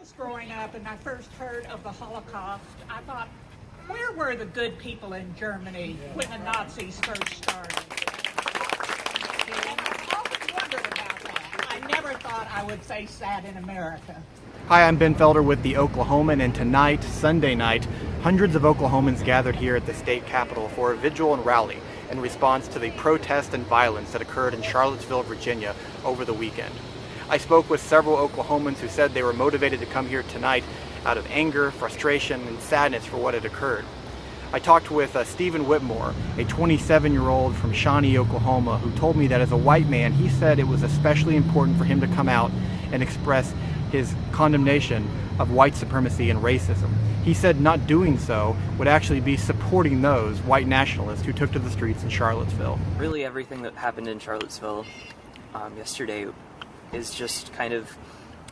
was growing up and I first heard of the Holocaust, I thought, where were the good people in Germany when the Nazis first started? I always wondered about that. I never thought I would face that in America. Hi, I'm Ben Felder with the Oklahoman, and tonight, Sunday night, hundreds of Oklahomans gathered here at the state capitol for a vigil and rally in response to the protest and violence that occurred in Charlottesville, Virginia over the weekend. I spoke with several Oklahomans who said they were motivated to come here tonight out of anger, frustration, and sadness for what had occurred. I talked with Stephen Whitmore, a 27-year-old from Shawnee, Oklahoma, who told me that as a white man, he said it was especially important for him to come out and express his condemnation of white supremacy and racism. He said not doing so would actually be supporting those white nationalists who took to the streets in Charlottesville. Really, everything that happened in Charlottesville yesterday is just kind of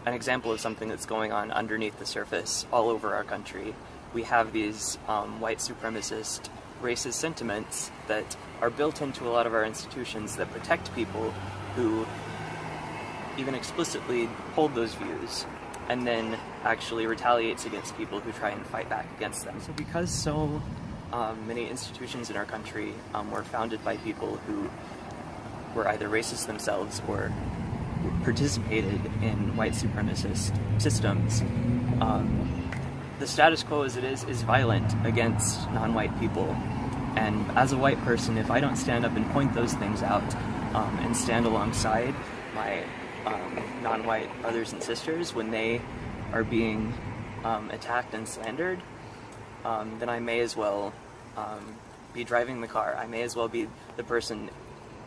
an example of something that's going on underneath the surface all over our country. We have these white supremacist, racist sentiments that are built into a lot of our institutions that protect people who even explicitly hold those views and then actually retaliates against people who try and fight back against them. So because so many institutions in our country were founded by people who were either racist themselves or participated in white supremacist systems, the status quo as it is violent against non-white people. And as a white person, if I don't stand up and point those things out and stand alongside my non-white brothers and sisters when they are being attacked and slandered, then I may as well be driving the car. I may as well be the person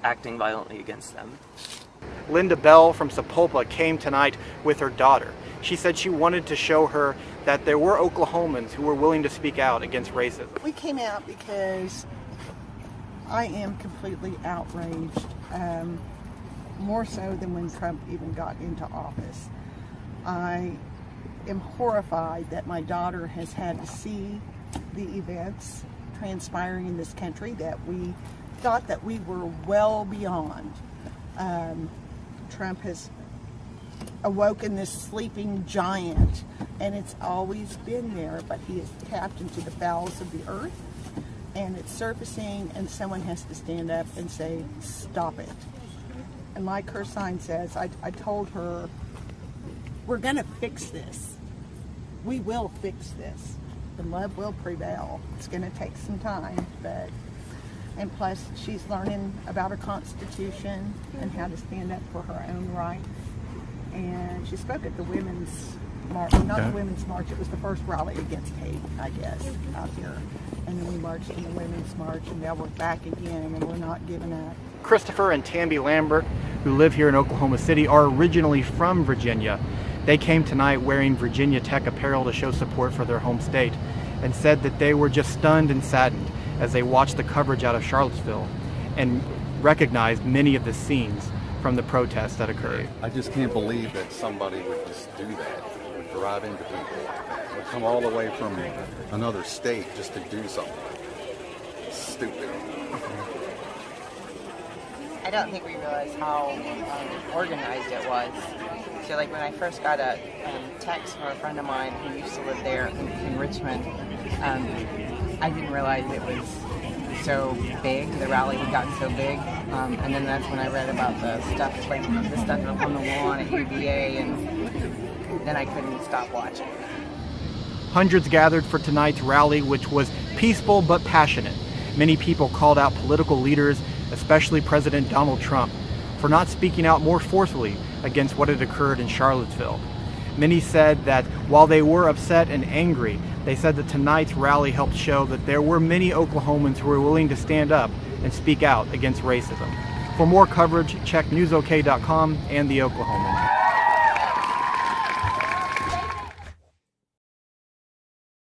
acting violently against them. Linda Bell from Sapulpa came tonight with her daughter. She said she wanted to show her that there were Oklahomans who were willing to speak out against racism. We came out because I am completely outraged, more so than when Trump even got into office. I am horrified that my daughter has had to see the events transpiring in this country that we thought that we were well beyond. Trump has awoken this sleeping giant, and it's always been there, but he has tapped into the bowels of the earth, and it's surfacing, and someone has to stand up and say, stop it. And like her sign says, I told her, we're going to fix this. We will fix this. And love will prevail. It's going to take some time, and plus she's learning about her Constitution and how to stand up for her own rights. And she spoke at the Women's March, not the Women's March, it was the first rally against hate, I guess, out here. And then we marched in the Women's March, and now we're back again, and we're not giving up. Christopher and Tammy Lambert, who live here in Oklahoma City, are originally from Virginia. They came tonight wearing Virginia Tech apparel to show support for their home state, and said that they were just stunned and saddened as they watched the coverage out of Charlottesville and recognized many of the scenes from the protests that occurred. I just can't believe that somebody would just do that, would drive into people, would come all the way from another state just to do something. It's stupid. I don't think we realized how organized it was. So like when I first got a text from a friend of mine who used to live there in Richmond, I didn't realize it was so big, the rally had gotten so big, and then that's when I read about the stuff on the lawn at UVA, and then I couldn't stop watching. Hundreds gathered for tonight's rally, which was peaceful but passionate. Many people called out political leaders, especially President Donald Trump, for not speaking out more forcefully against what had occurred in Charlottesville. Many said that while they were upset and angry, they said that tonight's rally helped show that there were many Oklahomans who were willing to stand up and speak out against racism. For more coverage, check newsok.com and the Oklahomans.